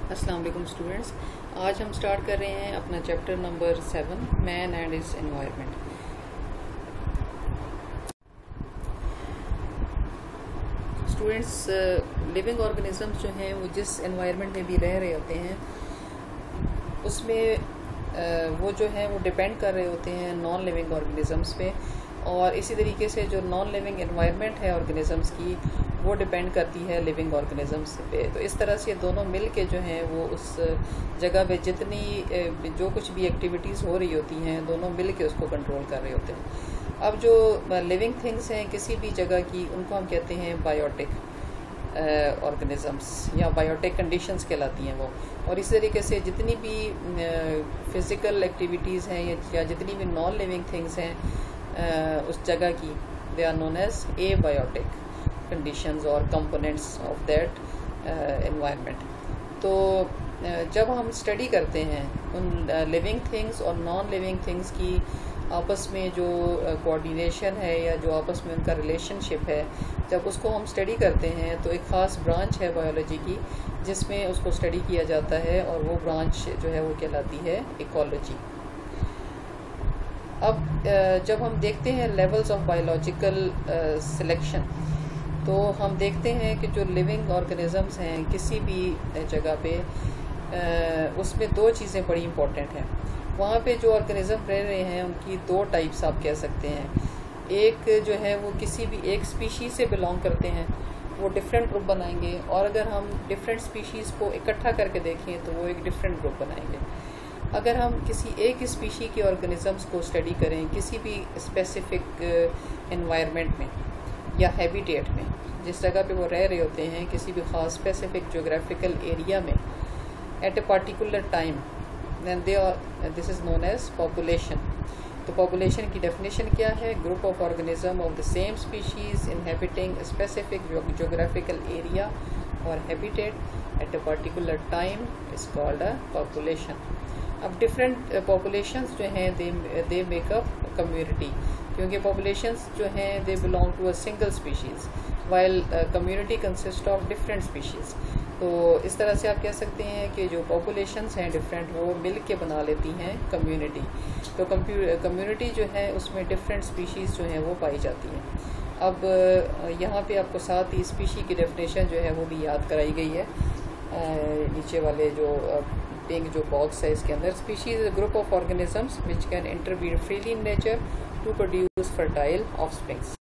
अस्सलाम वालेकुम स्टूडेंट्स। आज हम स्टार्ट कर रहे हैं अपना chapter number 7 man and his environment. Students, living organisms जो हैं वो जिस एनवायरनमेंट में भी रह रहे होते हैं उसमें वो जो है वो डिपेंड कर रहे होते हैं नॉन लिविंग ऑर्गेनिजम्स पे, और इसी तरीके से जो नॉन लिविंग एनवायरनमेंट है ऑर्गेनिजम्स की वो डिपेंड करती है लिविंग ऑर्गेनिजम्स पे। तो इस तरह से दोनों मिल के जो हैं वो उस जगह पे जितनी जो कुछ भी एक्टिविटीज़ हो रही होती हैं दोनों मिल के उसको कंट्रोल कर रहे होते हैं। अब जो लिविंग थिंग्स हैं किसी भी जगह की उनको हम कहते हैं बायोटिक ऑर्गेनिजम्स या बायोटिक कंडीशंस कहलाती हैं वो। और इस तरीके से जितनी भी फिज़िकल एक्टिविटीज़ हैं या जितनी भी नॉन लिविंग थिंग्स हैं उस जगह की, they are known as abiotic conditions और कंपोनेंट्स ऑफ दैट एनवायरनमेंट। तो जब हम स्टडी करते हैं उन लिविंग थिंग्स और नॉन लिविंग थिंग्स की आपस में जो कोऑर्डिनेशन है या जो आपस में उनका रिलेशनशिप है, जब उसको हम स्टडी करते हैं तो एक ख़ास ब्रांच है बायोलॉजी की जिसमें उसको स्टडी किया जाता है और वो ब्रांच जो है वो कहलाती है इकोलॉजी। अब जब हम देखते हैं लेवल्स ऑफ बायोलॉजिकल सिलेक्शन, तो हम देखते हैं कि जो लिविंग ऑर्गेनिजम्स हैं किसी भी जगह पे उसमें दो चीज़ें बड़ी इम्पोर्टेंट हैं। वहाँ पे जो ऑर्गेनिज्म रह रहे हैं उनकी दो टाइप्स आप कह सकते हैं। एक जो है वो किसी भी एक स्पीशीज़ से बिलोंग करते हैं, वो डिफरेंट ग्रुप बनाएंगे, और अगर हम डिफरेंट स्पीशीज़ को इकट्ठा करके देखें तो वो एक डिफरेंट ग्रुप बनाएंगे। अगर हम किसी एक स्पीशी के ऑर्गेनिजम्स को स्टडी करें किसी भी स्पेसिफिक एनवायरनमेंट में या हैबिटेट में, जिस जगह पे वो रह रहे होते हैं किसी भी ख़ास स्पेसिफिक जोग्राफिकल एरिया में at a particular time, then this is known as population. तो पॉपुलेशन की डेफिनेशन क्या है? Group of organism of the same species inhabiting specific geographical area और habitat at a particular time is called a population. अब different populations जो हैं they make up community, क्योंकि populations जो हैं they belong to a single species while community consist of different species. तो इस तरह से आप कह सकते हैं कि जो पॉपुलेशंस हैं डिफरेंट वो मिल के बना लेती हैं कम्युनिटी। तो कम्युनिटी जो है उसमें डिफरेंट स्पीशीज़ जो हैं वो पाई जाती हैं। अब यहाँ पे आपको साथ ही स्पीशी की डेफिनेशन जो है वो भी याद कराई गई है नीचे वाले जो पिंक जो बॉक्स है इसके अंदर। Species is a group of organisms which can intervene freely in nature to produce fertile offsprings.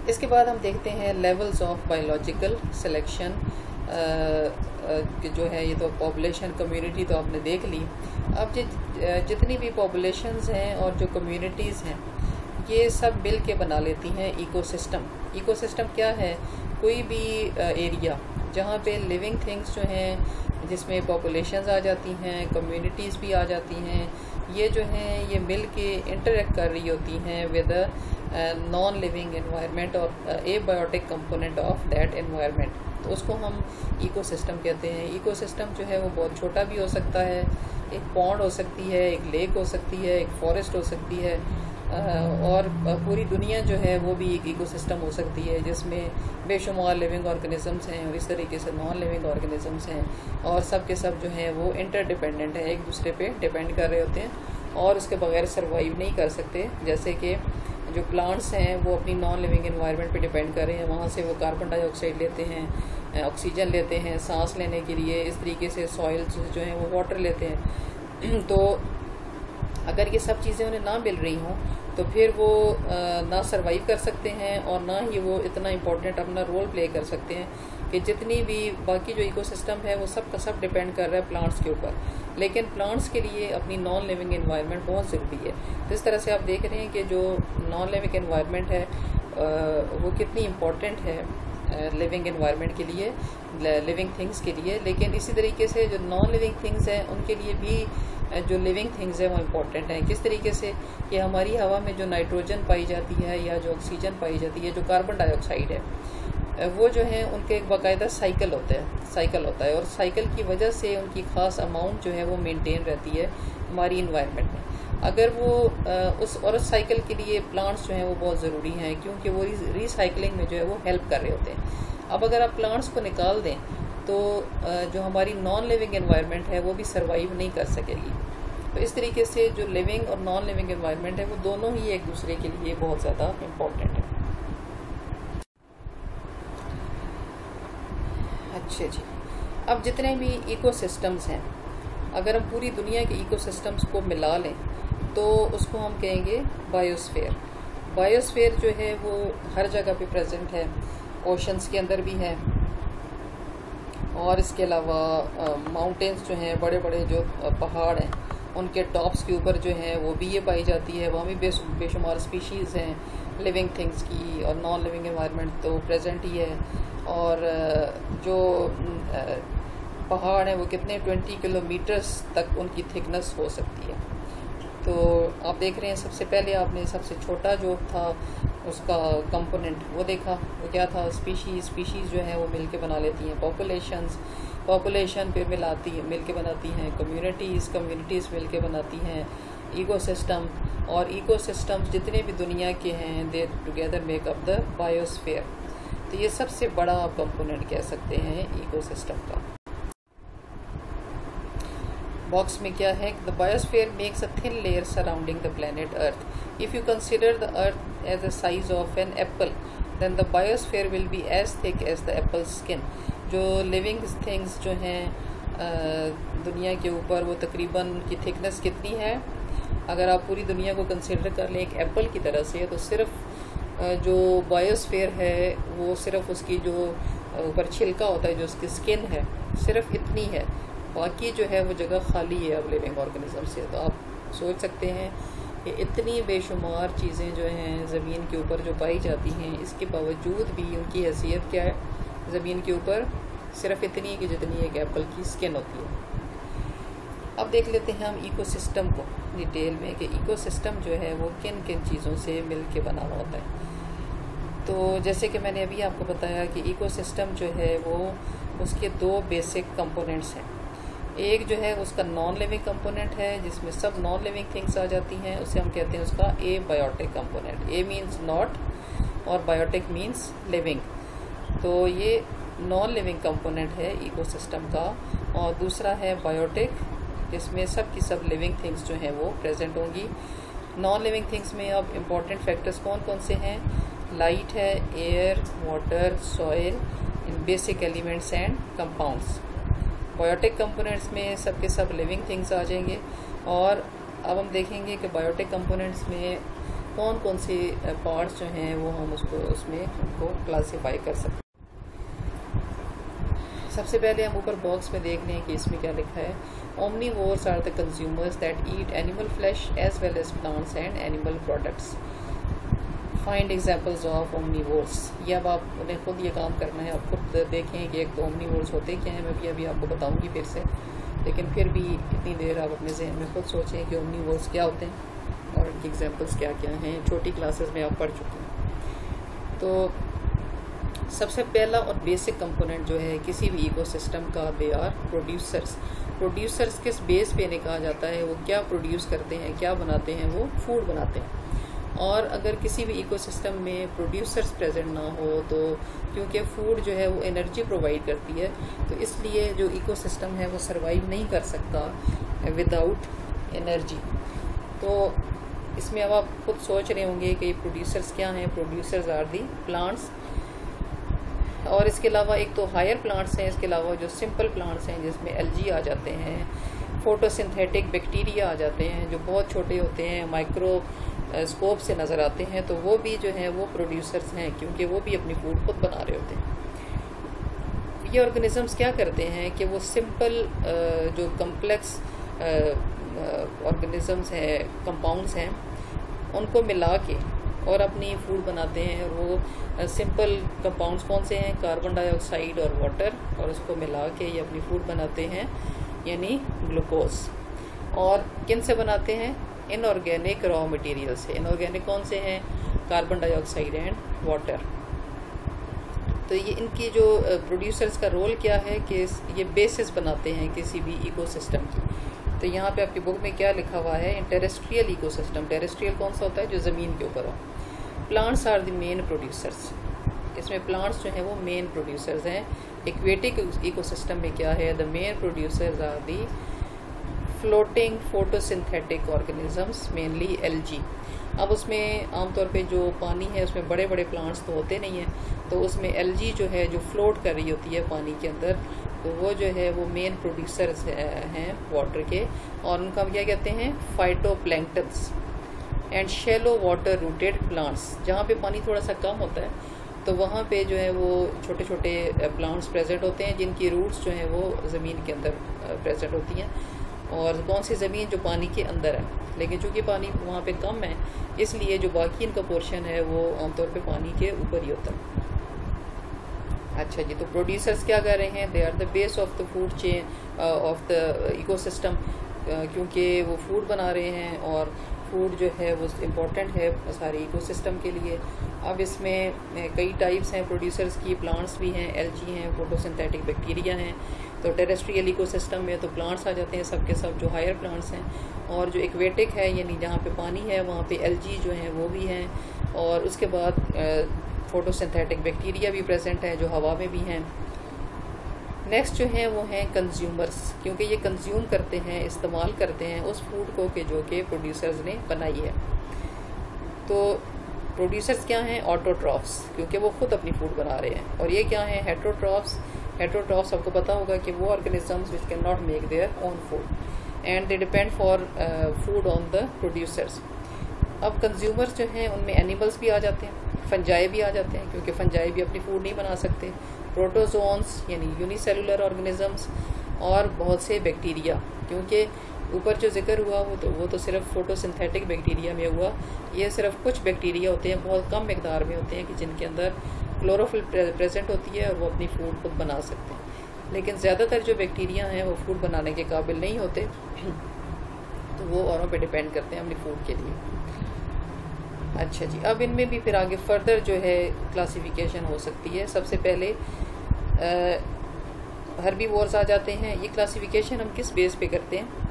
इसके बाद हम देखते हैं लेवल्स ऑफ बायोलॉजिकल सिलेक्शन जो है। ये तो पॉपुलेशन कम्युनिटी तो आपने देख ली। अब जितनी भी पॉपुलेशंस हैं और जो कम्युनिटीज़ हैं ये सब मिल के बना लेती हैं इकोसिस्टम। इकोसिस्टम क्या है? कोई भी एरिया जहाँ पे लिविंग थिंग्स जो हैं जिसमें पॉपुलेशंस आ जाती हैं, कम्युनिटीज़ भी आ जाती हैं, ये जो हैं ये मिल के इंटरेक्ट कर रही होती हैं विद नॉन लिविंग एनवायरनमेंट और abiotic component of that environment. तो उसको हम इकोसिस्टम कहते हैं। इकोसिस्टम जो है वो बहुत छोटा भी हो सकता है, एक पॉन्ड हो सकती है, एक लेक हो सकती है, एक फॉरेस्ट हो सकती है, और पूरी दुनिया जो है वो भी एक इकोसिस्टम हो सकती है जिसमें बेशुमार लिविंग ऑर्गेनिजम्स हैं और इस तरीके से नॉन लिविंग ऑर्गेनिजम्स हैं, और सब के सब जो हैं वो इंटरडिपेंडेंट है, एक दूसरे पे डिपेंड कर रहे होते हैं और उसके बगैर सर्वाइव नहीं कर सकते। जैसे कि जो प्लांट्स हैं वो अपनी नॉन लिविंग एनवायरनमेंट पे डिपेंड कर रहे हैं, वहाँ से वो कार्बन डाइऑक्साइड लेते हैं, ऑक्सीजन लेते हैं सांस लेने के लिए। इस तरीके से सॉइल जो हैं वो वाटर लेते हैं। तो अगर ये सब चीज़ें उन्हें ना मिल रही हों तो फिर वो ना सर्वाइव कर सकते हैं और ना ही वो इतना इम्पोर्टेंट अपना रोल प्ले कर सकते हैं कि जितनी भी बाकी जो इकोसिस्टम है वो सब का सब डिपेंड कर रहा है प्लांट्स के ऊपर, लेकिन प्लांट्स के लिए अपनी नॉन लिविंग एनवायरनमेंट बहुत ज़रूरी है। तो इस तरह से आप देख रहे हैं कि जो नॉन लिविंग एनवायरनमेंट है वो कितनी इम्पोर्टेंट है लिविंग एनवायरनमेंट के लिए, लिविंग थिंग्स के लिए। लेकिन इसी तरीके से जो नॉन लिविंग थिंग्स हैं उनके लिए भी जो लिविंग थिंग्स हैं वो इम्पोर्टेंट हैं। किस तरीके से कि हमारी हवा में जो नाइट्रोजन पाई जाती है या जो ऑक्सीजन पाई जाती है, जो कार्बन डाइऑक्साइड है, वो जो है उनके एक बाकायदा साइकिल होता है और साइकिल की वजह से उनकी ख़ास अमाउंट जो है वो मेंटेन रहती है हमारी इन्वायरमेंट में। अगर वो उस साइकिल के लिए प्लांट्स जो हैं वो बहुत ज़रूरी हैं, क्योंकि वो रिसाइकलिंग में जो है वो हेल्प कर रहे होते हैं। अब अगर आप प्लांट्स को निकाल दें तो जो हमारी नॉन लिविंग एनवायरनमेंट है वो भी सर्वाइव नहीं कर सकेगी। तो इस तरीके से जो लिविंग और नॉन लिविंग एनवायरनमेंट है वो दोनों ही एक दूसरे के लिए बहुत ज़्यादा इम्पोर्टेंट है। अच्छा जी, अब जितने भी इकोसिस्टम्स हैं, अगर हम पूरी दुनिया के इकोसिस्टम्स को मिला लें तो उसको हम कहेंगे बायोस्फीयर। बायोस्फीयर जो है वो हर जगह पे प्रेजेंट है, ओशंस के अंदर भी है, और इसके अलावा माउंटेन्स जो हैं, बड़े बड़े जो पहाड़ हैं, उनके टॉप्स के ऊपर जो है वो भी ये पाई जाती है। वहाँ भी बेशुमार स्पीशीज़ हैं लिविंग थिंग्स की, और नॉन लिविंग एनवायरनमेंट तो प्रेजेंट ही है। और जो पहाड़ हैं वो कितने 20 किलोमीटर्स तक उनकी थिकनेस हो सकती है। तो आप देख रहे हैं, सबसे पहले आपने सबसे छोटा जो था उसका कंपोनेंट वो देखा, वो क्या था? स्पीशीज़ जो है वो मिलके बना लेती हैं पॉपुलेशन फिर मिल के बनाती हैं कम्युनिटीज़ मिल के बनाती हैं इकोसिस्टम, और इकोसिस्टम्स जितने भी दुनिया के हैं दे together make up the biosphere. तो ये सबसे बड़ा आप कंपोनेंट कह सकते हैं इकोसिस्टम का। बॉक्स में क्या है? The biosphere makes a thin layer surrounding the planet earth. If you consider the earth as the size of an apple then the biosphere will be as thick as the apple skin. जो living things जो हैं दुनिया के ऊपर, वो तकरीबन की thickness कितनी है? अगर आप पूरी दुनिया को कंसिडर कर लें एक एप्पल की तरह से, तो सिर्फ जो बायोस्फीयर है वो सिर्फ उसकी जो ऊपर छिलका होता है, जो उसकी स्किन है, सिर्फ इतनी है। बाकी जो है वो जगह खाली है अब लिविंग ऑर्गेनिज्म से। तो आप सोच सकते हैं कि इतनी बेशुमार चीज़ें जो हैं ज़मीन के ऊपर जो पाई जाती हैं, इसके बावजूद भी उनकी हैसियत क्या है ज़मीन के ऊपर? सिर्फ इतनी कि जितनी एक एप्पल की स्किन होती है। अब देख लेते हैं हम इकोसिस्टम को डिटेल में कि इकोसिस्टम जो है वो किन किन चीज़ों से मिल के बना हुआ होता है। तो जैसे कि मैंने अभी आपको बताया कि इकोसिस्टम जो है वो उसके दो बेसिक कंपोनेंट्स हैं। एक जो है उसका नॉन लिविंग कंपोनेंट है जिसमें सब नॉन लिविंग थिंग्स आ जाती हैं, उसे हम कहते हैं उसका abiotic component. A means not और बायोटिक मीन्स लिविंग। तो ये नॉन लिविंग कंपोनेंट है इकोसिस्टम का। और दूसरा है बायोटिक, जिसमें सब की सब लिविंग थिंग्स जो हैं वो प्रेजेंट होंगी। नॉन लिविंग थिंग्स में अब इम्पॉर्टेंट फैक्टर्स कौन कौन से हैं? लाइट है, air, water, soil, basic elements and compounds. Biotic components में सब के सब लिविंग थिंग्स आ जाएंगे। और अब हम देखेंगे कि बायोटिक कंपोनेंट्स में कौन कौन से पार्ट्स जो हैं वो हम उसमें उनको क्लासीफाई कर सकते हैं। सबसे पहले हम ऊपर बॉक्स में देख लें कि इसमें क्या लिखा है। Omnivores are the consumers that eat animal flesh as well as plants and animal products. Find examples of omnivores. ये अब आप उन्हें खुद ये काम करना है, आप खुद देखें कि एक तो ओमनीवोर्स होते क्या हैं। मैं भी अभी आपको बताऊंगी फिर से, लेकिन फिर भी इतनी देर आप अपने जहन में खुद सोचें कि ओमनीवोर्स क्या होते हैं और इनके एग्जाम्पल्स क्या क्या हैं। छोटी क्लासेस में आप पढ़ चुके हैं। तो सबसे पहला और बेसिक कंपोनेंट जो है किसी भी इकोसिस्टम का, दे आर प्रोड्यूसर्स। प्रोड्यूसर्स किस बेस पे इन्हें कहा जाता है? वो क्या प्रोड्यूस करते हैं, क्या बनाते हैं? वो फूड बनाते हैं। और अगर किसी भी इकोसिस्टम में प्रोड्यूसर्स प्रेजेंट ना हो तो, क्योंकि फूड जो है वो एनर्जी प्रोवाइड करती है, तो इसलिए जो इकोसिस्टम है वो सर्वाइव नहीं कर सकता विदाउट एनर्जी। तो इसमें अब आप खुद सोच रहे होंगे कि प्रोड्यूसर्स क्या हैं। प्रोड्यूसर्स आर दी प्लांट्स, और इसके अलावा एक तो हायर प्लांट्स हैं, इसके अलावा जो सिंपल प्लांट्स हैं जिसमें एल्गी आ जाते हैं, फोटोसिंथेटिक बैक्टीरिया आ जाते हैं जो बहुत छोटे होते हैं, माइक्रो स्कोप से नज़र आते हैं, तो वो भी जो हैं वो प्रोड्यूसर्स हैं क्योंकि वो भी अपनी फूड खुद बना रहे होते हैं। ये ऑर्गेनिजम्स क्या करते हैं कि वो सिंपल जो कम्प्लेक्स ऑर्गेनिजम्स हैं, कंपाउंड्स हैं, उनको मिला के और अपनी फूड बनाते हैं। और वो सिंपल कंपाउंड्स कौन से हैं? कार्बन डाइऑक्साइड और वाटर, और उसको मिला के ये अपनी फूड बनाते हैं, यानी ग्लूकोज। और किन से बनाते हैं? इनऑर्गेनिक रॉ मटेरियल से। इनऑर्गेनिक कौन से हैं? Carbon dioxide and water. तो ये इनकी जो प्रोड्यूसर्स का रोल क्या है कि ये बेसिस बनाते हैं किसी भी इकोसिस्टम की। तो यहाँ पे आपकी बुक में क्या लिखा हुआ है? Terrestrial ecosystem. टेरेस्ट्रियल कौन सा होता है? जो ज़मीन के ऊपर हो। Plants are the main producers. इसमें प्लांट्स जो हैं वो मेन प्रोड्यूसर्स हैं। एक्वेटिक इकोसिस्टम में क्या है, the main producers are the floating photosynthetic organisms, mainly algae. अब उसमें आमतौर पे जो पानी है उसमें बड़े बड़े प्लांट्स तो होते नहीं हैं, तो उसमें एल्गी जो है जो फ्लोट कर रही होती है पानी के अंदर, तो वो जो है वो मेन प्रोड्यूसर्स हैं वाटर के, और उनका क्या कहते हैं, phytoplanktons and shallow water rooted plants. जहाँ पे पानी थोड़ा सा कम होता है तो वहाँ पे जो है वो छोटे छोटे प्लांट्स प्रेजेंट होते हैं जिनकी रूट्स जो हैं वो ज़मीन के अंदर प्रेजेंट होती हैं। और कौन सी ज़मीन, जो पानी के अंदर है, लेकिन चूँकि पानी वहाँ पे कम है इसलिए जो बाकी इनका पोर्शन है वो आमतौर पे पानी के ऊपर ही होता है। अच्छा जी, तो प्रोड्यूसर्स क्या कर रहे हैं, they are the base of the food chain of the ecosystem, क्योंकि वो फूड बना रहे हैं और फूड जो है वो इम्पॉर्टेंट है सारे इकोसिस्टम के लिए। अब इसमें कई टाइप्स हैं प्रोड्यूसर्स की, प्लांट्स भी हैं, एल्गी हैं, फोटोसिंथेटिक बैक्टीरिया हैं। तो टेरेस्ट्रियल इकोसिस्टम में तो प्लांट्स आ जाते हैं सब के सब जो हायर प्लांट्स हैं, और जो एक्वेटिक है यानी जहाँ पे पानी है वहाँ पे एल्गी जो हैं वो भी हैं, और उसके बाद फोटोसिंथेटिक बैक्टीरिया भी प्रेजेंट है जो हवा में भी हैं। नेक्स्ट जो हैं वो हैं कंज्यूमर्स, क्योंकि ये कंज्यूम करते हैं, इस्तेमाल करते हैं उस फूड को कि जो कि प्रोड्यूसर्स ने बनाई है। तो प्रोड्यूसर्स क्या हैं, ऑटोट्रॉफ्स, क्योंकि वो खुद अपनी फूड बना रहे हैं। और ये क्या हैं, हेट्रोट्रॉफ्स। हेट्रोट्रॉफ्स आपको पता होगा कि वो organisms which can not make their own food and they depend for food on the producers. अब कंज्यूमर्स जो हैं उनमें एनिमल्स भी आ जाते हैं, फंजाई भी आ जाते हैं, क्योंकि फंजाई भी अपनी फूड नहीं बना सकते, प्रोटोजोन्स यानी यूनिसेलुलर ऑर्गेनिजम्स, और बहुत से बैक्टीरिया, क्योंकि ऊपर जो जिक्र हुआ वो तो सिर्फ फोटोसिंथेटिक बैक्टीरिया में हुआ। ये सिर्फ कुछ बैक्टीरिया होते हैं, बहुत कम मकदार में होते हैं कि जिनके अंदर क्लोरोफिल प्रेजेंट होती है और वो अपनी फूड खुद बना सकते हैं। लेकिन ज़्यादातर जो बैक्टीरिया हैं वो फूड बनाने के काबिल नहीं होते, तो वो औरों पे डिपेंड करते हैं अपनी फूड के लिए। अच्छा जी, अब इनमें भी फिर आगे फर्दर जो है क्लासिफिकेशन हो सकती है। सबसे पहले हर्बीवोर्स आ जाते हैं। ये क्लासिफिकेशन हम किस बेस पे करते हैं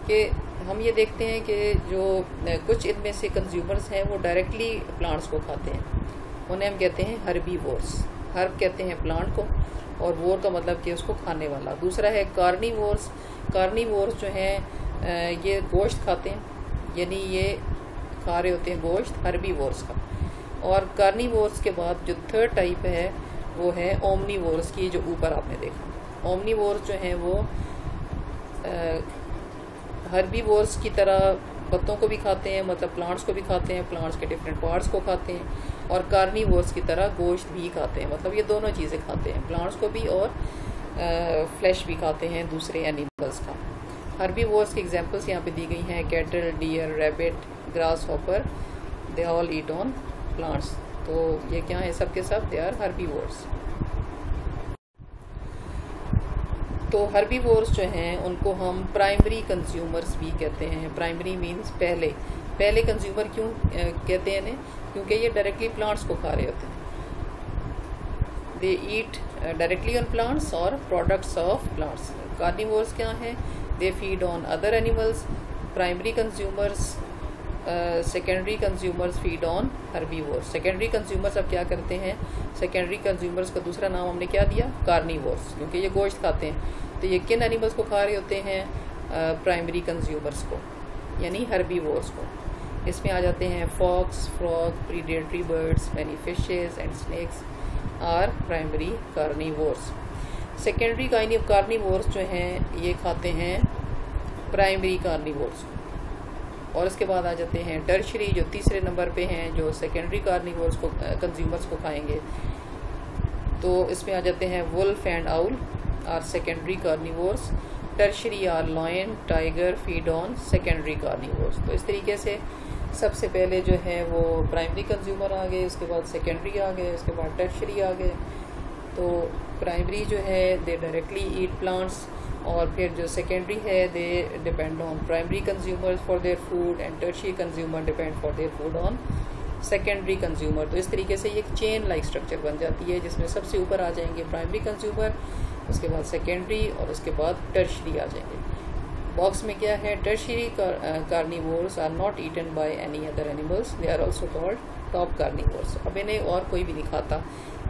कि हम ये देखते हैं कि जो कुछ इनमें से कंज्यूमर्स हैं वो डायरेक्टली प्लांट्स को खाते हैं, उन्हें हम कहते हैं हर्बीवोर्स। हर्ब कहते हैं प्लांट को, और वोर का मतलब कि उसको खाने वाला। दूसरा है कार्निवोर्स। कार्निवोर्स जो हैं ये गोश्त खाते हैं, यानी ये खा रहे होते हैं गोश्त, हर्बीवोर्स का। और कार्निवोर्स के बाद जो थर्ड टाइप है वो है ओमनीवोर्स की, जो ऊपर आपने देखा। ओमनीवोर्स जो हैं वो हर्बीवोर्स की तरह पत्तों को भी खाते हैं, मतलब प्लांट्स को भी खाते हैं, प्लांट्स के डिफरेंट पार्ट्स को खाते हैं, और कार्निवोर्स की तरह गोश्त भी खाते हैं, मतलब ये दोनों चीज़ें खाते हैं, प्लांट्स को भी और फ्लैश भी खाते हैं दूसरे एनिमल्स का। हर्बीवोर्स की एग्जांपल्स यहाँ पे दी गई हैं, cattle, deer, rabbit, grasshopper, they all eat on plants. तो ये क्या है, सब के सब दे आर हर्बीवोर्स। तो हर्बीवोर्स जो हैं उनको हम प्राइमरी कंज्यूमर्स भी कहते हैं। प्राइमरी मीन्स पहले कंज्यूमर क्यों कहते हैं इन्हें, क्योंकि ये डायरेक्टली प्लांट्स को खा रहे होते हैं। दे ईट डायरेक्टली ऑन प्लांट्स और प्रोडक्ट्स ऑफ प्लांट्स। कार्निवोर्स क्या हैं, they feed on other animals. Primary consumers, secondary consumers feed on herbivores. Secondary consumers अब क्या करते हैं, सेकेंडरी कंज्यूमर्स का दूसरा नाम हमने क्या दिया, कार्निवोर्स, क्योंकि ये गोश्त खाते हैं। तो ये किन एनिमल्स को खा रहे होते हैं, प्राइमरी कंज्यूमर्स को, यानी हर्बीवोर्स को। इसमें आ जाते हैं fox, frog, predatory birds, many fishes and snakes are primary carnivores. Secondary carnivores जो हैं ये खाते हैं प्राइमरी कार्निवोर्स। और इसके बाद आ जाते हैं टर्शरी, जो तीसरे नंबर पे हैं, जो सेकेंडरी कार्निवोर्स को कंज्यूमर्स को खाएंगे। तो इसमें आ जाते हैं wolf and owl are secondary carnivores. Tertiary are lion, tiger feed on secondary carnivores. तो इस तरीके से सबसे पहले जो है वो प्राइमरी कंज्यूमर आ गए, उसके बाद सेकेंडरी आ गए, उसके बाद टर्शरी आ गए। तो प्राइमरी जो है दे डायरेक्टली ईट प्लांट्स, और फिर जो सेकेंडरी है they depend on primary consumers for their food, and tertiary consumer depend for their food on secondary consumer. तो इस तरीके से ये एक चेन लाइक स्ट्रक्चर बन जाती है, जिसमें सबसे ऊपर आ जाएंगे प्राइमरी कंज्यूमर, उसके बाद सेकेंडरी, और उसके बाद टर्शरी आ जाएंगे। बॉक्स में क्या है, tertiary carnivores are not eaten by any other animals, they are also called top carnivores. अब इन्हें और कोई भी नहीं खाता,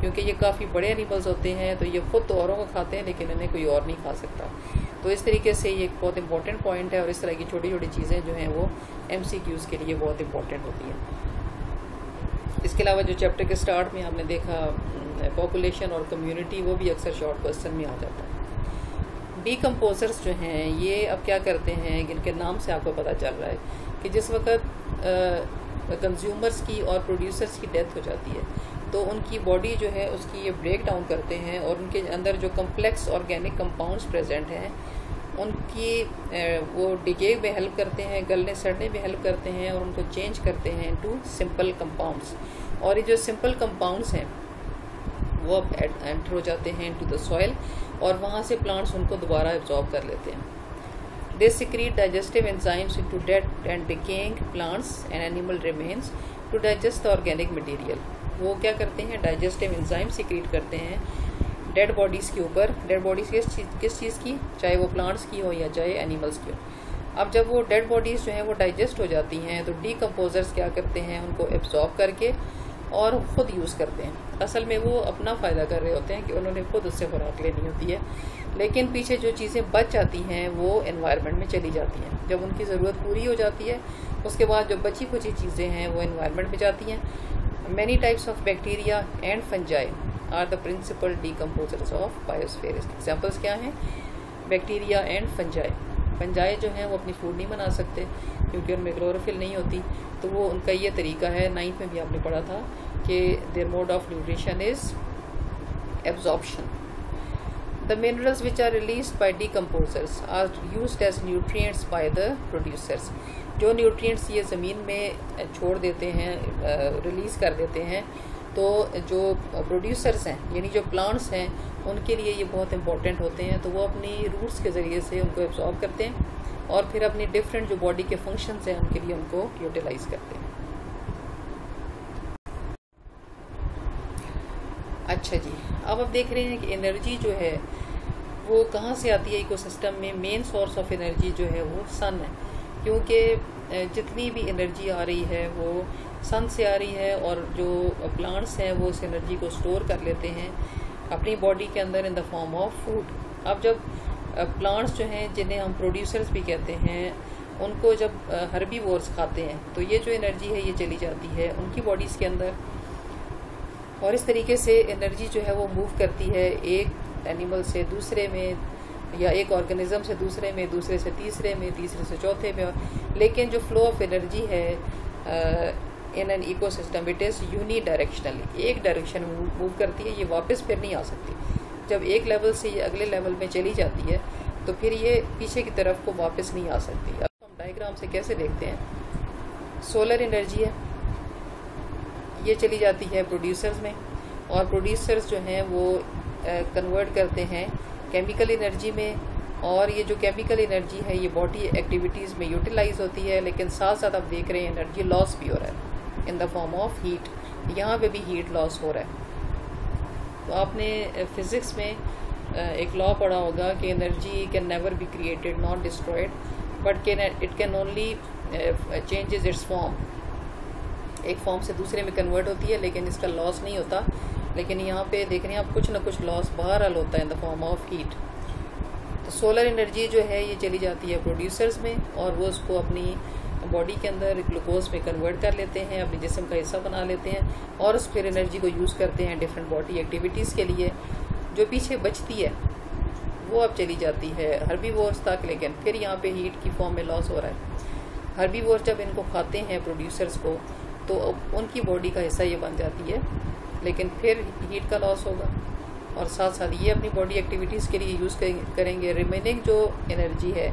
क्योंकि ये काफ़ी बड़े एनिमल्स होते हैं, तो ये खुद तो औरों को खाते हैं लेकिन इन्हें कोई और नहीं खा सकता। तो इस तरीके से ये एक बहुत इंपॉर्टेंट पॉइंट है, और इस तरह की छोटी छोटी चीज़ें जो हैं वो MCQs के लिए बहुत इंपॉर्टेंट होती हैं। इसके अलावा जो चैप्टर के स्टार्ट में आपने देखा पॉपुलेशन और कम्युनिटी, वो भी अक्सर शॉर्ट क्वेश्चन में आ जाता है। डीकम्पोजर्स जो हैं ये अब क्या करते हैं, इनके नाम से आपको पता चल रहा है कि जिस वक्त कंज्यूमर्स की और प्रोड्यूसर्स की डेथ हो जाती है तो उनकी बॉडी जो है उसकी ये ब्रेक डाउन करते हैं, और उनके अंदर जो कम्प्लेक्स ऑर्गेनिक कंपाउंड्स प्रेजेंट हैं उनकी वो डिके में हेल्प करते हैं, गलने सड़ने में हेल्प करते हैं, और उनको चेंज करते हैं इनटू सिंपल कंपाउंड्स। और ये जो सिंपल कंपाउंड्स हैं वो अब एंटर हो जाते हैं इनटू द सॉइल, और वहाँ से प्लांट्स उनको दोबारा एब्जॉर्ब कर लेते हैं। They secrete digestive enzymes into dead and decaying plants and animal remains to digest the organic material. वो क्या करते हैं, डाइजेस्टिव एंजाइम सिक्रीट करते हैं डेड बॉडीज़ के ऊपर। डेड बॉडीज़ किस चीज़ की, चाहे वो प्लांट्स की हो या चाहे एनिमल्स की हो। अब जब वो डेड बॉडीज़ जो हैं वो डाइजेस्ट हो जाती हैं तो डीकम्पोजर्स क्या करते हैं, उनको एब्जॉर्ब करके और ख़ुद यूज़ करते हैं। असल में वो अपना फ़ायदा कर रहे होते हैं कि उन्होंने खुद उससे खुराक लेनी होती है, लेकिन पीछे जो चीज़ें बच जाती हैं वो एनवायरनमेंट में चली जाती हैं। जब उनकी ज़रूरत पूरी हो जाती है उसके बाद जो बची खुची चीज़ें हैं वो एनवायरनमेंट में जाती हैं। Many types of bacteria and fungi are the principal decomposers of biosphere. Examples क्या हैं, बैक्टीरिया एंड फंजाई। फंजाई जो हैं वो अपनी फूड नहीं बना सकते क्योंकि उनमें क्लोरोफिल नहीं होती, तो वो उनका ये तरीका है, 9th में भी आपने पढ़ा था कि their mode of nutrition is absorption. The minerals which are released by decomposers are used as nutrients by the producers. जो न्यूट्रिएंट्स ये ज़मीन में छोड़ देते हैं, रिलीज़ कर देते हैं, तो जो प्रोड्यूसर्स हैं यानी जो प्लांट्स हैं उनके लिए ये बहुत इंपॉर्टेंट होते हैं। तो वो अपनी रूट्स के ज़रिए से उनको एब्जॉर्ब करते हैं और फिर अपनी डिफरेंट जो बॉडी के फंक्शंस हैं उनके लिए उनको यूटिलाइज करते हैं। अच्छा जी, अब आप देख रहे हैं कि एनर्जी जो है वो कहाँ से आती है इकोसिस्टम में। मेन सोर्स ऑफ एनर्जी जो है वो सन है, क्योंकि जितनी भी एनर्जी आ रही है वो सन से आ रही है, और जो प्लांट्स हैं वो उस एनर्जी को स्टोर कर लेते हैं अपनी बॉडी के अंदर in the form of food. अब जब प्लांट्स जो हैं जिन्हें हम प्रोड्यूसर्स भी कहते हैं, उनको जब हर्बीवोर्स खाते हैं तो ये जो एनर्जी है ये चली जाती है उनकी बॉडीज़ के अंदर, और इस तरीके से एनर्जी जो है वो मूव करती है एक एनिमल से दूसरे में, या एक ऑर्गेनिज्म से दूसरे में, दूसरे से तीसरे में, तीसरे से चौथे में। लेकिन जो फ्लो ऑफ एनर्जी है in an ecosystem it is unidirectionally, एक डायरेक्शन में मूव करती है, ये वापस फिर नहीं आ सकती। जब एक लेवल से ये अगले लेवल में चली जाती है तो फिर ये पीछे की तरफ को वापस नहीं आ सकती। अब हम डायग्राम से कैसे देखते हैं, सोलर एनर्जी है, ये चली जाती है प्रोड्यूसर्स में, और प्रोड्यूसर्स जो हैं वो कन्वर्ट करते हैं केमिकल एनर्जी में, और ये जो केमिकल एनर्जी है ये बॉडी एक्टिविटीज़ में यूटिलाइज होती है। लेकिन साथ साथ आप देख रहे हैं एनर्जी लॉस भी हो रहा है in the form of heat. यहाँ पे भी हीट लॉस हो रहा है। तो आपने फिज़िक्स में एक लॉ पढ़ा होगा कि energy can never be created not destroyed, but it can only changes it's form. एक फॉर्म से दूसरे में कन्वर्ट होती है लेकिन इसका लॉस नहीं होता। लेकिन यहाँ पे देख रहे हैं आप कुछ ना कुछ लॉस बहरहाल होता है in the form of heat. तो सोलर एनर्जी जो है ये चली जाती है प्रोड्यूसर्स में, और वो उसको अपनी बॉडी के अंदर ग्लूकोज में कन्वर्ट कर लेते हैं, अपने जिस्म का हिस्सा बना लेते हैं, और उस फिर एनर्जी को यूज़ करते हैं डिफरेंट बॉडी एक्टिविटीज़ के लिए। जो पीछे बचती है वो अब चली जाती है हर्बीवोर्स तक, लेकिन फिर यहाँ पे हीट की फॉर्म में लॉस हो रहा है। हर्बीवोर्स जब इनको खाते हैं प्रोड्यूसर्स को तो उनकी बॉडी का हिस्सा ये बन जाती है, लेकिन फिर हीट का लॉस होगा, और साथ साथ ये अपनी बॉडी एक्टिविटीज़ के लिए यूज़ करेंगे। रिमेनिंग जो एनर्जी है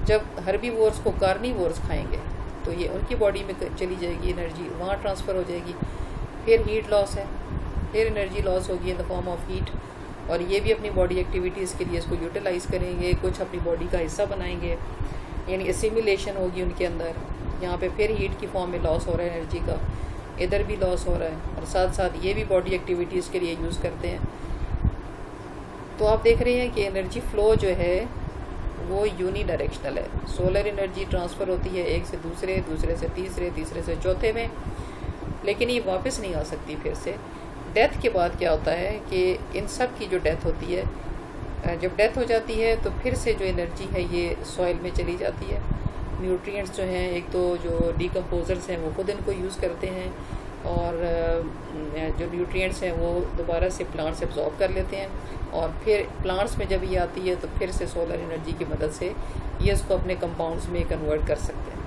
जब हर्बीवोर्स को कार्निवोर्स खाएंगे तो ये उनकी बॉडी में चली जाएगी, एनर्जी वहाँ ट्रांसफ़र हो जाएगी। फिर हीट लॉस है, फिर एनर्जी लॉस होगी in the form of heat, और ये भी अपनी बॉडी एक्टिविटीज़ के लिए इसको यूटिलाइज़ करेंगे, कुछ अपनी बॉडी का हिस्सा बनाएंगे, यानी एसिमिलेशन होगी उनके अंदर। यहाँ पे फिर हीट की फॉर्म में लॉस हो रहा है एनर्जी का, इधर भी लॉस हो रहा है, और साथ साथ ये भी बॉडी एक्टिविटीज़ के लिए यूज़ करते हैं। तो आप देख रहे हैं कि एनर्जी फ़्लो जो है वो यूनी डायरेक्शनल है। सोलर एनर्जी ट्रांसफ़र होती है एक से दूसरे, दूसरे से तीसरे, तीसरे से चौथे में, लेकिन ये वापस नहीं आ सकती फिर से। डेथ के बाद क्या होता है कि इन सब की जो डेथ होती है, जब डेथ हो जाती है तो फिर से जो एनर्जी है ये सॉइल में चली जाती है। न्यूट्रिएंट्स जो हैं, एक तो जो डिकम्पोजर्स हैं वो खुद इनको यूज़ करते हैं, और जो न्यूट्रिएंट्स हैं वो दोबारा से प्लांट्स एब्जॉर्ब कर लेते हैं, और फिर प्लांट्स में जब ये आती है तो फिर से सोलर एनर्जी की मदद से ये इसको अपने कंपाउंड्स में कन्वर्ट कर सकते हैं।